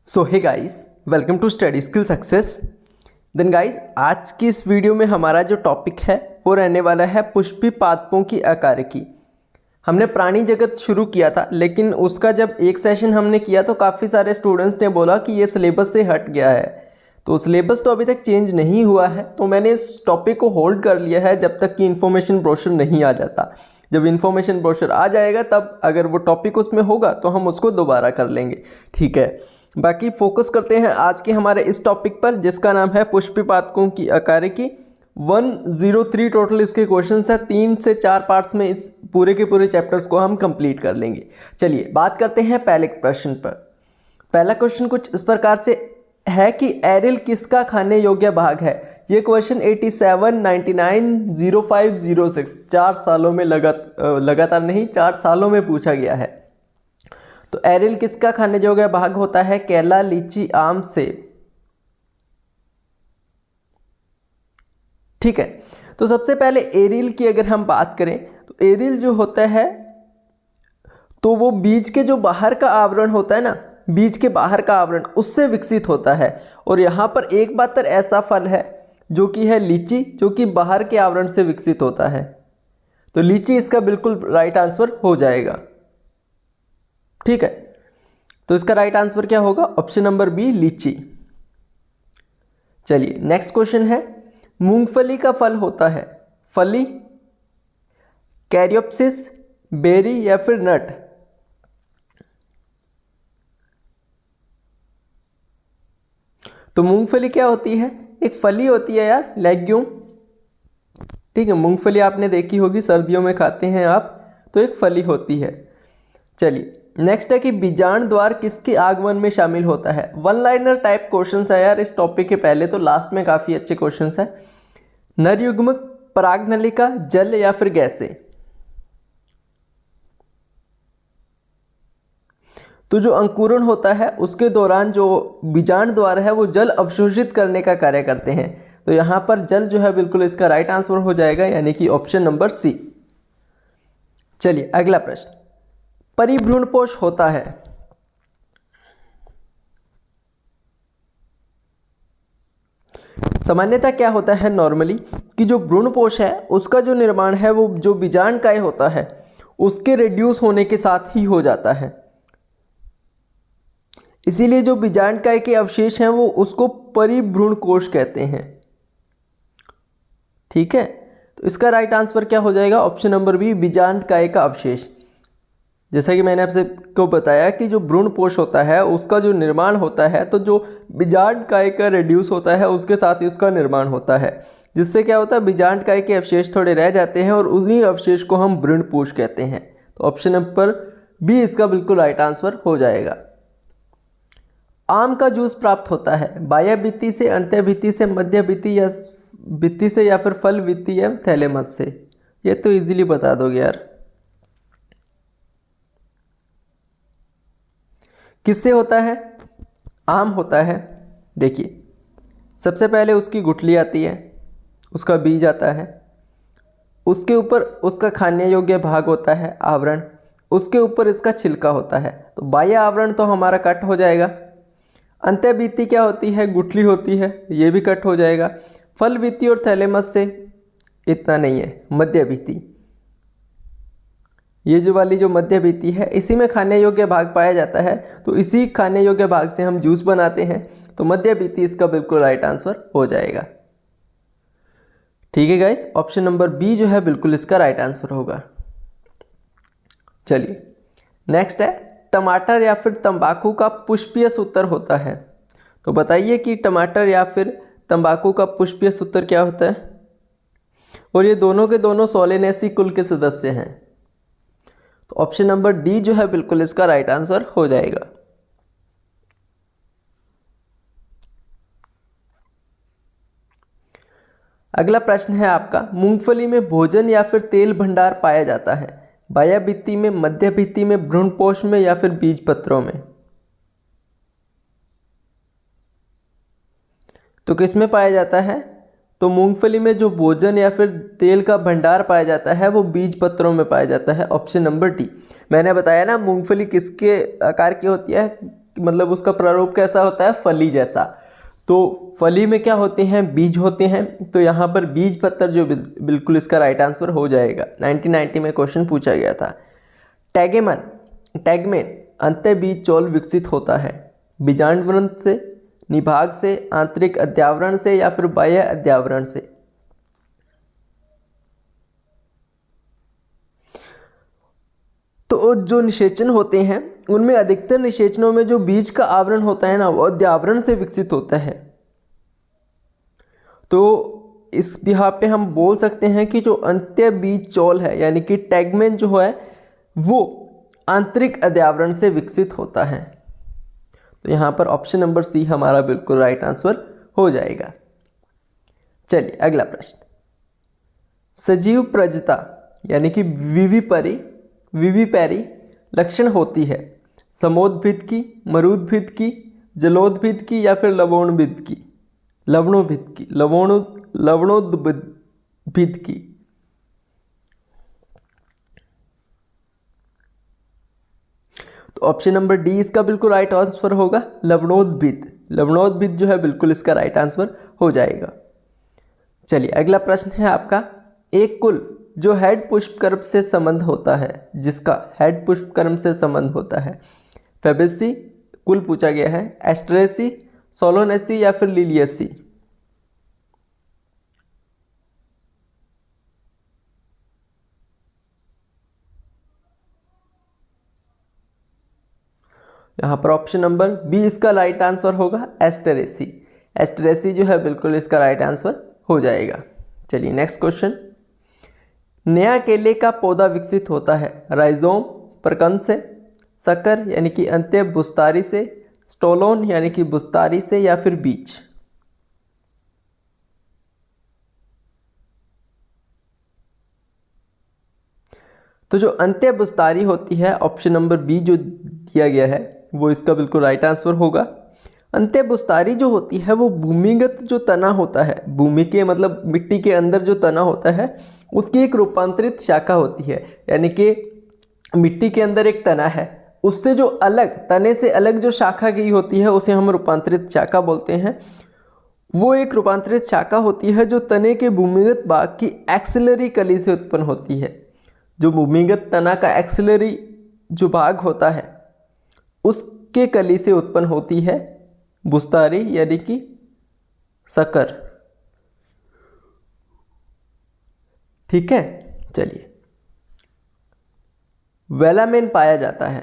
So hey guys, welcome to study skill success. Then guys, आज की इस video में हमारा जो टॉपिक है वो रहने वाला है पुष्पी पादपों की आकारिकी। हमने प्राणी जगत शुरू किया था, लेकिन उसका जब एक सेशन हमने किया तो काफ़ी सारे स्टूडेंट्स ने बोला कि ये सिलेबस से हट गया है। तो सिलेबस तो अभी तक चेंज नहीं हुआ है, तो मैंने इस टॉपिक को होल्ड कर लिया है जब तक कि इन्फॉर्मेशन ब्रोशर नहीं आ जाता। जब इन्फॉर्मेशन ब्रोशर आ जाएगा तब अगर वो टॉपिक उसमें होगा तो हम उसको दोबारा कर लेंगे, ठीक है। बाकी फोकस करते हैं आज के हमारे इस टॉपिक पर, जिसका नाम है पुष्पी पादपों की आकारिकी। 103 टोटल इसके क्वेश्चंस है। 3 से 4 पार्ट्स में इस पूरे के पूरे चैप्टर्स को हम कंप्लीट कर लेंगे। चलिए बात करते हैं पहले प्रश्न पर। पहला क्वेश्चन कुछ इस प्रकार से है कि एरिल किसका खाने योग्य भाग है। ये क्वेश्चन 87, 99, 05, 06 4 सालों में लगातार नहीं 4 सालों में पूछा गया है। तो एरिल किसका खाने योग्य भाग होता है? केला, लीची, आम, सेब। ठीक है, तो सबसे पहले एरिल की अगर हम बात करें तो एरिल जो होता है तो वो बीज के जो बाहर का आवरण होता है ना, बीज के बाहर का आवरण उससे विकसित होता है। और यहाँ पर एक मात्र ऐसा फल है जो कि है लीची, जो कि बाहर के आवरण से विकसित होता है। तो लीची इसका बिल्कुल राइट आंसर हो जाएगा। ठीक है, तो इसका राइट आंसर क्या होगा? ऑप्शन नंबर बी, लीची। चलिए नेक्स्ट क्वेश्चन है, मूंगफली का फल होता है फली, कैरियोप्सिस, बेरी या फिर नट। तो मूंगफली क्या होती है? एक फली होती है यार, लेग्यूम। ठीक है, मूंगफली आपने देखी होगी, सर्दियों में खाते हैं आप, तो एक फली होती है। चलिए नेक्स्ट है कि बीजांड द्वार किसके आगमन में शामिल होता है। वन लाइनर टाइप क्वेश्चंस है यार इस टॉपिक के पहले, तो लास्ट में काफ़ी अच्छे क्वेश्चंस है। नरयुग्मक, परागनलिका, जल या फिर गैसे। तो जो अंकुरण होता है उसके दौरान जो बीजांड द्वार है वो जल अवशोषित करने का कार्य करते हैं। तो यहाँ पर जल जो है बिल्कुल इसका राइट आंसर हो जाएगा, यानी कि ऑप्शन नंबर सी। चलिए अगला प्रश्न, परिभ्रूणपोष होता है। सामान्यतः क्या होता है नॉर्मली कि जो भ्रूणपोष है उसका जो निर्माण है वो जो बीजांडकाय होता है उसके रिड्यूस होने के साथ ही हो जाता है। इसीलिए जो बीजांडकाय के अवशेष हैं वो उसको परिभ्रूणकोष कहते हैं। ठीक है, तो इसका राइट आंसर क्या हो जाएगा? ऑप्शन नंबर बी, बीजांडकाय का अवशेष। जैसा कि मैंने आपसे को बताया कि जो भ्रूणपोष होता है उसका जो निर्माण होता है, तो जो बीजांडकाय का रिड्यूस होता है उसके साथ ही उसका निर्माण होता है, जिससे क्या होता है बीजांडकाय के अवशेष थोड़े रह जाते हैं और उन्हीं अवशेष को हम भ्रूणपोष कहते हैं। तो ऑप्शन नंबर बी इसका बिल्कुल राइट आंसर हो जाएगा। आम का जूस प्राप्त होता है बाह्य भित्ति से, अंत्य भित्ति से, मध्य भित्ति से या फिर फल भित्ति या थैलेमस से। ये तो इजीली बता दोगे यार। किससे होता है? आम होता है। देखिए सबसे पहले उसकी गुठली आती है, उसका बीज आता है, उसके ऊपर उसका खाने योग्य भाग होता है आवरण, उसके ऊपर इसका छिलका होता है। तो बाह्य आवरण तो हमारा कट हो जाएगा। अंत्य भित्ति क्या होती है? गुठली होती है, ये भी कट हो जाएगा। फल भित्ति और थैलेमस से इतना नहीं है। मध्य भित्ति, ये जो वाली जो मध्य भित्ति है इसी में खाने योग्य भाग पाया जाता है, तो इसी खाने योग्य भाग से हम जूस बनाते हैं। तो मध्य भित्ति इसका बिल्कुल राइट आंसर हो जाएगा। ठीक है गाइस, ऑप्शन नंबर बी जो है बिल्कुल इसका राइट आंसर होगा। चलिए नेक्स्ट है, टमाटर या फिर तंबाकू का पुष्पीय सूत्र होता है। तो बताइए कि टमाटर या फिर तंबाकू का पुष्पीय सूत्र क्या होता है। और ये दोनों के दोनों सोलेनेसी कुल के सदस्य हैं। तो ऑप्शन नंबर डी जो है बिल्कुल इसका राइट आंसर हो जाएगा। अगला प्रश्न है आपका, मूंगफली में भोजन या फिर तेल भंडार पाया जाता है बाह्य भित्ति में, मध्य भित्ति में, भ्रूणपोष में या फिर बीज पत्रों में। तो किस में पाया जाता है? तो मूंगफली में जो भोजन या फिर तेल का भंडार पाया जाता है वो बीज पत्रों में पाया जाता है। Option number D. मैंने बताया ना मूंगफली किसके आकार की होती है? मतलब उसका प्रारूप कैसा होता है, फली जैसा। तो फली में क्या होते हैं, बीज होते हैं। तो यहाँ पर बीज पत्र जो बिल्कुल इसका राइट आंसर हो जाएगा। 1990 में क्वेश्चन पूछा गया था। टैगमेन अंत्य बीज चौल विकसित होता है बीजांडवरण से, निभाग से, आंतरिक अध्यावरण से या फिर बाह्य अध्यावरण से। तो जो निषेचन होते हैं उनमें अधिकतर निषेचनों में जो बीज का आवरण होता है ना, वो अध्यावरण से विकसित होता है। तो इस बिहार पे हम बोल सकते हैं कि जो अंत्य बीज चौल है यानी कि टैगमेन जो है वो आंतरिक अध्यावरण से विकसित होता है। तो यहाँ पर ऑप्शन नंबर सी हमारा बिल्कुल राइट आंसर हो जाएगा। चलिए अगला प्रश्न। सजीव प्रजता यानी कि विविपैरी लक्षण होती है समोद्भिद की, मरुद्भिद की, जलोद्भिद की या फिर लवणोद्भिद की। तो ऑप्शन नंबर डी इसका बिल्कुल राइट आंसर होगा, लवणोद्भिद जो है बिल्कुल इसका राइट आंसर हो जाएगा। चलिए अगला प्रश्न है आपका। एक कुल जो हेड पुष्पक्रम से संबंध होता है, जिसका हेड पुष्पक्रम से संबंध होता है, फेबेसी कुल पूछा गया है, एस्ट्रेसी, सोलोनेसी या फिर लिलियसी। यहाँ पर ऑप्शन नंबर बी इसका राइट आंसर होगा, एस्टेरेसी जो है बिल्कुल इसका राइट आंसर हो जाएगा। चलिए नेक्स्ट क्वेश्चन। नया केले का पौधा विकसित होता है राइजोम प्रकंद से, सकर यानी कि अंत्य बुस्तारी से, स्टोलोन यानी कि बुस्तारी से या फिर बीज। तो जो अंत्य बुस्तारी होती है, ऑप्शन नंबर बी जो दिया गया है वो इसका बिल्कुल राइट आंसर होगा। अंत्य बुस्तारी जो होती है वो भूमिगत जो तना होता है, भूमि के मतलब मिट्टी के अंदर जो तना होता है उसकी एक रूपांतरित शाखा होती है। यानी कि मिट्टी के अंदर एक तना है, उससे जो अलग, तने से अलग जो शाखा गई होती है उसे हम रूपांतरित शाखा बोलते हैं। वो एक रूपांतरित शाखा होती है जो तने के भूमिगत भाग की एक्सिलरी कली से उत्पन्न होती है। जो भूमिगत तना का एक्सिलरी जो भाग होता है उसके कली से उत्पन्न होती है बुस्तारी यानी कि सकर। ठीक है, चलिए। वेलामेन पाया जाता है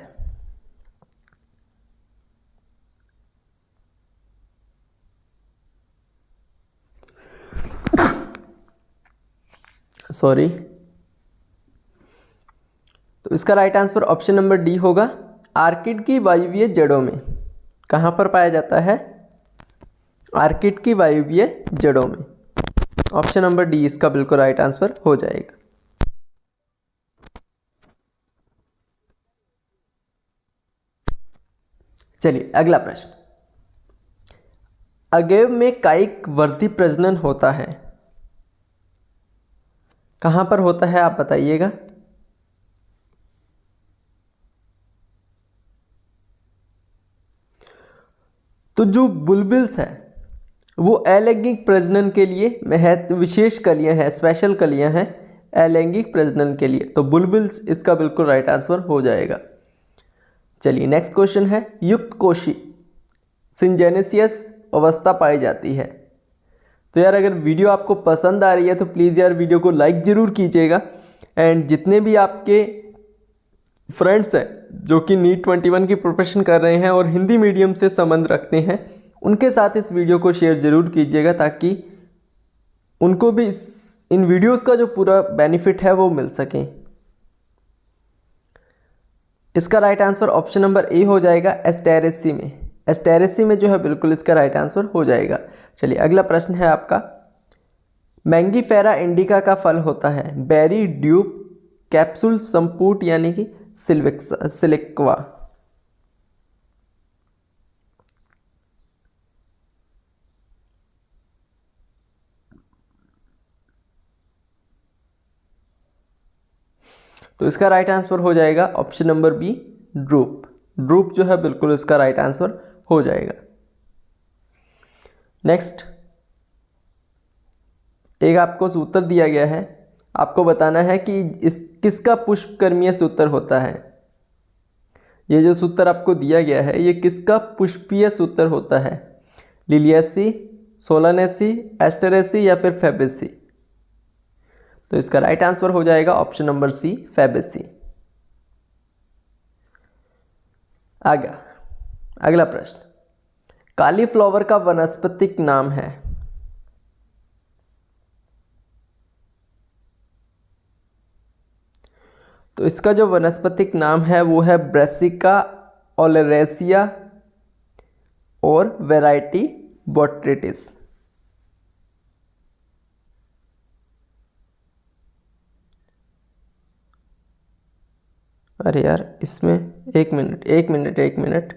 सॉरी, तो इसका right answer option number D होगा, आर्किड की वायुवीय जड़ों में। कहाँ पर पाया जाता है, आर्किड की वायुवीय जड़ों में। ऑप्शन नंबर डी इसका बिल्कुल राइट आंसर हो जाएगा। चलिए अगला प्रश्न। अगेव में कायिक वर्धी प्रजनन होता है, कहाँ पर होता है आप बताइएगा। तो जो बुलबिल्स है वो अलैंगिक प्रजनन के लिए विशेष कलियां हैं, स्पेशल कलियां हैं अलैंगिक प्रजनन के लिए। तो बुलबिल्स इसका बिल्कुल राइट आंसर हो जाएगा। चलिए नेक्स्ट क्वेश्चन है। युक्त कोशी सिंजेनेसियस अवस्था पाई जाती है। तो यार अगर वीडियो आपको पसंद आ रही है तो प्लीज़ यार वीडियो को लाइक ज़रूर कीजिएगा। एंड जितने भी आपके फ्रेंड्स हैं जो कि नीट 21 की प्रिपरेशन कर रहे हैं और हिंदी मीडियम से संबंध रखते हैं, उनके साथ इस वीडियो को शेयर ज़रूर कीजिएगा ताकि उनको भी इन वीडियोस का जो पूरा बेनिफिट है वो मिल सके। इसका right answer option number A हो जाएगा, एस्टेरेसी में जो है बिल्कुल इसका राइट आंसर हो जाएगा। चलिए अगला प्रश्न है आपका। मैंगीफेरा इंडिका का फल होता है बेरी, ड्यूब, कैप्सूल, संपूट यानी कि सिलिक्वा। तो इसका राइट आंसर हो जाएगा option number B, drupe. Drupe जो है बिल्कुल इसका राइट आंसर हो जाएगा। नेक्स्ट, एक आपको सूत्र दिया गया है, आपको बताना है कि इस किसका पुष्पकर्मीय सूत्र होता है। ये जो सूत्र आपको दिया गया है ये किसका पुष्पीय सूत्र होता है, लिलियेसी, सोलानेसी, एस्टेरेसी या फिर फैबेसी। तो इसका राइट आंसर हो जाएगा ऑप्शन नंबर सी, फैबेसी। आगे अगला प्रश्न, कॉलीफ्लावर का वानस्पतिक नाम है। तो इसका जो वानस्पतिक नाम है वो है ब्रासिका ओलेरेसिया और वैरायटी बोट्रिटिस। अरे यार, इसमें एक मिनट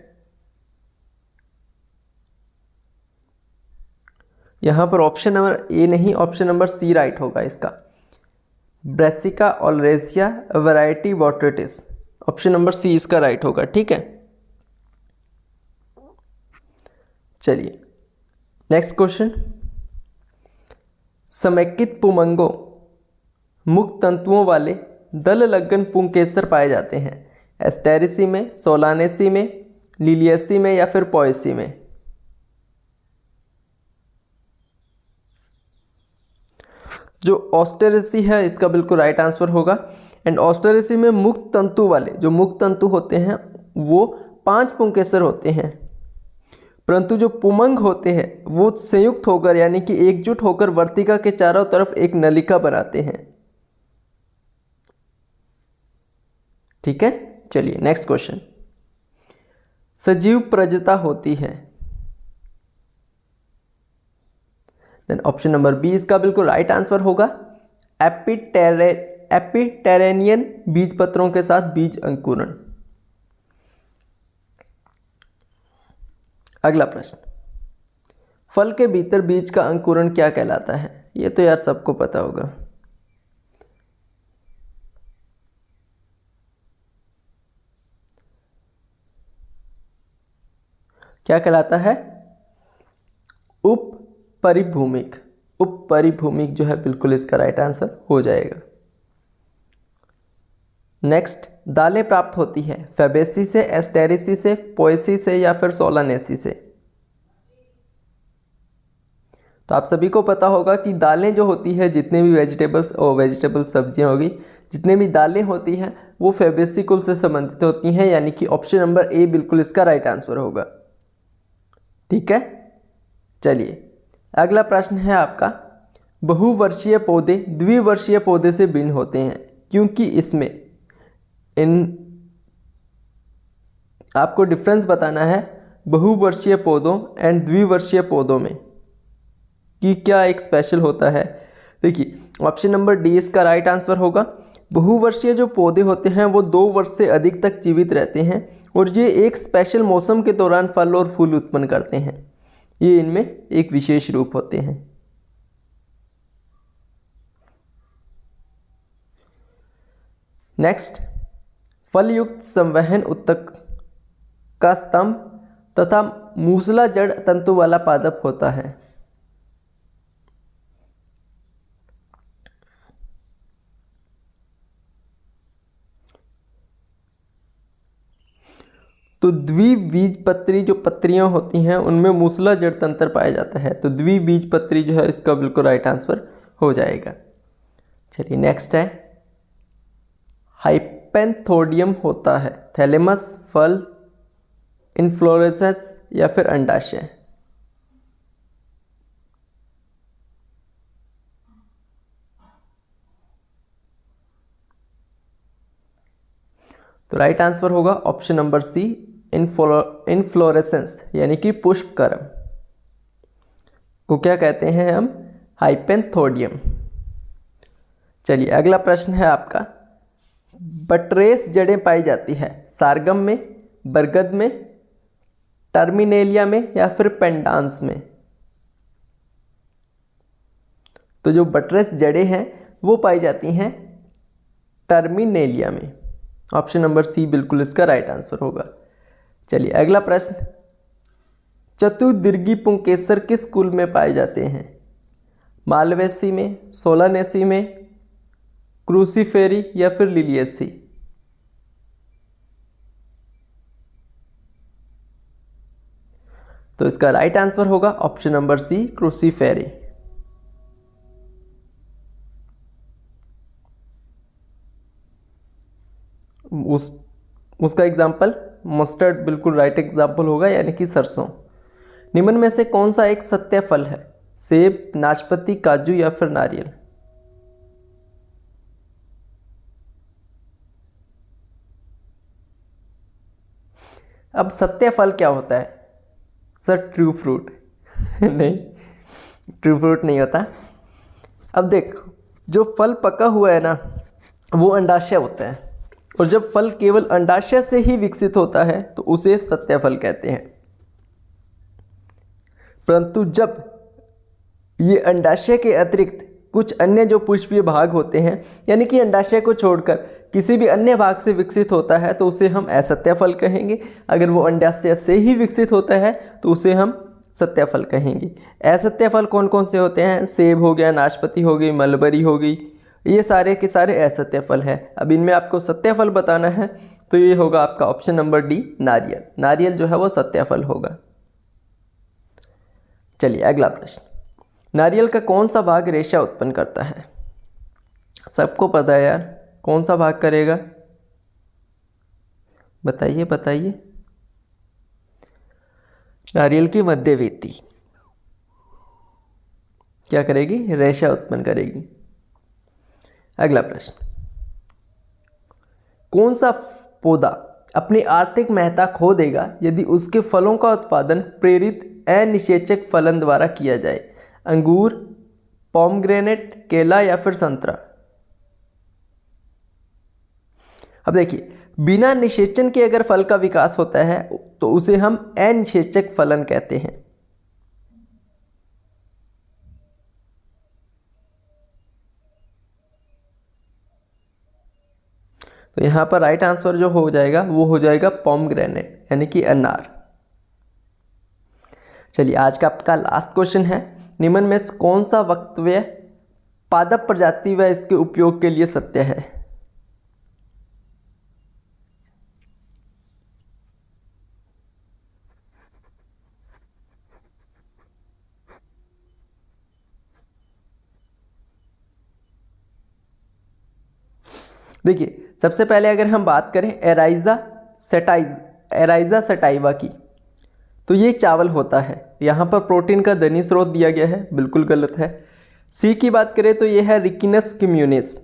यहाँ पर ऑप्शन नंबर ए नहीं, ऑप्शन नंबर सी राइट होगा इसका, brassica oleracea variety botrytis. Option number C इसका राइट होगा। ठीक है, चलिए नेक्स्ट क्वेश्चन, समेकित पुमंगों मुक्त तंतुओं वाले दल लग्न पुंकेसर पाए जाते हैं, एस्टेरेसी में, सोलानेसी में, लिलियेसी में या फिर पोएसी में। जो ऑस्टेरेसी है इसका बिल्कुल राइट आंसर होगा। एंड ऑस्टेरेसी में मुक्त तंतु वाले, जो मुक्त तंतु होते हैं वो 5 पुंकेसर होते हैं, परंतु जो पुमंग होते हैं वो संयुक्त होकर यानी कि एकजुट होकर वर्तिका के चारों तरफ एक नलिका बनाते हैं। ठीक है, चलिए नेक्स्ट क्वेश्चन, सजीव प्रजता होती है। देन ऑप्शन नंबर बी इसका बिल्कुल राइट आंसर होगा, एपिटेरेनियन बीज पत्रों के साथ बीज अंकुरण। अगला प्रश्न, फल के भीतर बीज का अंकुरण क्या कहलाता है। ये तो यार सबको पता होगा, क्या कहलाता है, उपपरिभूमिक। उपपरिभूमिक जो है बिल्कुल इसका राइट आंसर हो जाएगा। नेक्स्ट, दालें प्राप्त होती है फैबेसी से, एस्टेरेसी से, पोएसी से या फिर सोलानेसी से। तो आप सभी को पता होगा कि दालें जो होती है, जितने भी वेजिटेबल्स सब्जियां होगी, जितने भी दालें होती हैं वो फैबेसी कुल से संबंधित होती हैं, यानी कि ऑप्शन नंबर ए बिल्कुल इसका राइट आंसर होगा। ठीक है, चलिए अगला प्रश्न है आपका, बहुवर्षीय पौधे द्विवर्षीय पौधे से भिन्न होते हैं क्योंकि इसमें आपको डिफरेंस बताना है बहुवर्षीय पौधों एंड द्विवर्षीय पौधों में कि क्या एक स्पेशल होता है। देखिए ऑप्शन नंबर डी इसका राइट आंसर होगा। बहुवर्षीय जो पौधे होते हैं वो 2 वर्ष से अधिक तक जीवित रहते हैं और ये एक स्पेशल मौसम के दौरान फल और फूल उत्पन्न करते हैं। ये इनमें एक विशेष रूप होते हैं। नेक्स्ट, फलयुक्त संवहन उत्तक का स्तंभ तथा मूसला जड़ तंतु वाला पादप होता है। तो द्विबीजपत्री जो पत्रियां होती हैं उनमें मूसला जड़ तंत्र पाया जाता है, तो द्विबीजपत्री जो है इसका बिल्कुल राइट आंसर हो जाएगा। चलिए नेक्स्ट है, हाइपेंथोडियम होता है थैलेमस, फल, इन्फ्लोरेसेंस या फिर अंडाशय। तो राइट आंसर होगा ऑप्शन नंबर सी, इन्फ्लोरेसेंस यानी कि पुष्पक्रम को क्या कहते हैं हम, हाइपेंथोडियम। चलिए अगला प्रश्न है आपका, बटरेस जड़ें पाई जाती है सारगम में, बरगद में, टर्मिनेलिया में या फिर पेंडांस में। तो जो बटरेस जड़ें हैं वो पाई जाती हैं टर्मिनेलिया में। ऑप्शन नंबर सी बिल्कुल इसका राइट आंसर होगा। चलिए अगला प्रश्न, चतुर्दीर्घी पुंकेसर किस कुल में पाए जाते हैं? मालवेसी में, सोलानेसी में, क्रूसीफेरी या फिर लिलियेसी? तो इसका राइट आंसर होगा ऑप्शन नंबर सी, क्रूसीफेरी। उसका एग्जाम्पल मस्टर्ड बिल्कुल राइट एग्जाम्पल होगा, यानी कि सरसों। निम्न में से कौन सा एक सत्य फल है? सेब, नाशपाती, काजू या फिर नारियल? अब सत्य फल क्या होता है सर? ट्रू फ्रूट नहीं, ट्रू फ्रूट नहीं होता। अब देख, जो फल पका हुआ है ना, वो अंडाशय होता है, और जब फल केवल अंडाशय से ही विकसित होता है तो उसे सत्य फल कहते हैं। परंतु जब ये अंडाशय के अतिरिक्त कुछ अन्य जो पुष्पीय भाग होते हैं, यानी कि अंडाशय को छोड़कर किसी भी अन्य भाग से विकसित होता है, तो उसे हम असत्य फल कहेंगे। अगर वो अंडाशय से ही विकसित होता है तो उसे हम सत्य फल कहेंगे। असत्य फल कौन कौन से होते हैं? सेब हो गया, नाशपाती हो गई, मलबरी हो गई, ये सारे के सारे असत्य फल है। अब इनमें आपको सत्य फल बताना है तो ये होगा आपका ऑप्शन नंबर डी, नारियल। नारियल जो है वो सत्य फल होगा। चलिए अगला प्रश्न, नारियल का कौन सा भाग रेशा उत्पन्न करता है? सबको पता है यार, कौन सा भाग करेगा? बताइए बताइए। नारियल की मध्यवेती क्या करेगी? रेशा उत्पन्न करेगी। अगला प्रश्न, कौन सा पौधा अपनी आर्थिक महत्ता खो देगा यदि उसके फलों का उत्पादन प्रेरित अनिषेचक फलन द्वारा किया जाए? अंगूर, पोमग्रेनेट, केला या फिर संतरा? अब देखिए, बिना निषेचन के अगर फल का विकास होता है तो उसे हम अनिषेचक फलन कहते हैं। तो यहां पर राइट आंसर जो हो जाएगा वो हो जाएगा पोमग्रेनेट, यानी कि अनार। चलिए आज का आपका लास्ट क्वेश्चन है, निम्न में से कौन सा वक्तव्य पादप प्रजाति व इसके उपयोग के लिए सत्य है? देखिए, सबसे पहले अगर हम बात करें एराइजा सटाइवा की, तो ये चावल होता है। यहाँ पर प्रोटीन का धनी स्रोत दिया गया है, बिल्कुल गलत है। सी की बात करें तो ये है रिकिनस कम्युनिस,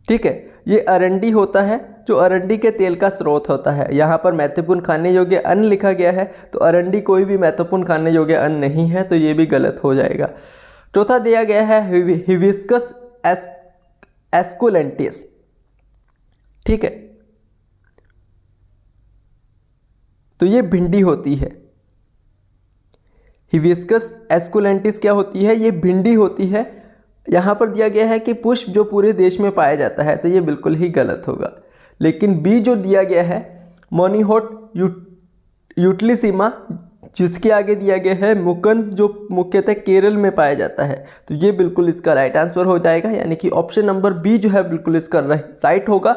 ठीक है। ये अरंडी होता है, जो अरंडी के तेल का स्रोत होता है। यहाँ पर महत्वपूर्ण खाने योग्य अन्न लिखा गया है, तो अरंडी कोई भी महत्वपूर्ण खाने योग्य अन्न नहीं है, तो ये भी गलत हो जाएगा। चौथा दिया गया है हिबिस्कस एस्कुलेंटिस, ठीक है, तो ये भिंडी होती है। हिबिस्कस एस्कुलेंटिस क्या होती है? ये भिंडी होती है। यहाँ पर दिया गया है कि पुष्प जो पूरे देश में पाया जाता है, तो ये बिल्कुल ही गलत होगा। लेकिन बी जो दिया गया है मोनिहोट यूटिलिसिमा, जिसके आगे दिया गया है मुकंद, जो मुख्यतः केरल में पाया जाता है, तो ये बिल्कुल इसका राइट आंसर हो जाएगा, यानी कि ऑप्शन नंबर बी जो है बिल्कुल इसका राइट होगा।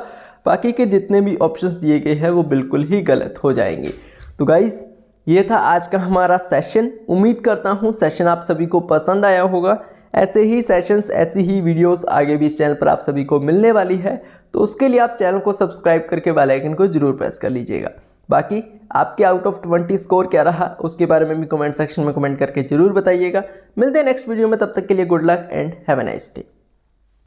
बाकी के जितने भी ऑप्शंस दिए गए हैं वो बिल्कुल ही गलत हो जाएंगे। तो गाइज, ये था आज का हमारा सेशन। उम्मीद करता हूँ सेशन आप सभी को पसंद आया होगा। ऐसे ही सेशंस, ऐसी ही वीडियोस आगे भी इस चैनल पर आप सभी को मिलने वाली है, तो उसके लिए आप चैनल को सब्सक्राइब करके बेल आइकन को जरूर प्रेस कर लीजिएगा। बाकी आपके आउट ऑफ 20 स्कोर क्या रहा उसके बारे में भी कमेंट सेक्शन में कमेंट करके जरूर बताइएगा। मिलते हैं नेक्स्ट वीडियो में, तब तक के लिए good luck and have a nice day.